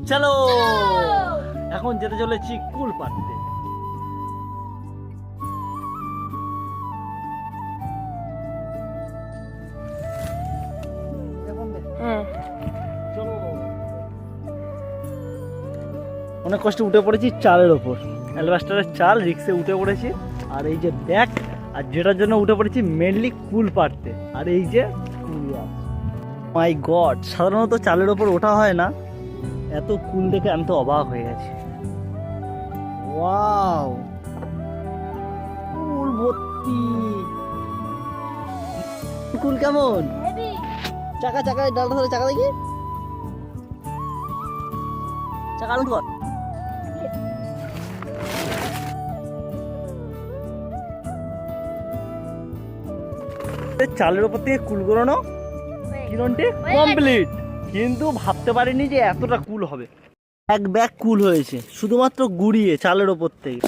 চলো এখন যেতে চলেছি কুল পাড়তে। অনেক কষ্টে উঠে পড়েছি চালের ওপর, অ্যালবাস্টারের চাল, রিক্সে উঠে পড়েছি। আর এই যে ব্যাগ, আর যেটার জন্য উঠে পড়েছি মেনলি কুল পাড়তে। আর এই যে কুল আছে, মাই গড, সাধারণত চালের ওপর ওঠা হয় না, এত কুল দেখে আমি তো অবাক হয়ে গেছি। ওয়াও, কুল ভর্তি। কুল কেমন? চাকা চাকা ডালটা ধরে চাকা দেখি, চাকা আনন্দ কর। চালের উপর থেকে কুল গড়ানো কিরণটি কমপ্লিট, কিন্তু ভাবতে পারিনি যে এতটা কুল হবে। এক ব্যাগ কুল হয়েছে শুধুমাত্র গুড়িয়ে চালের ওপর থেকে।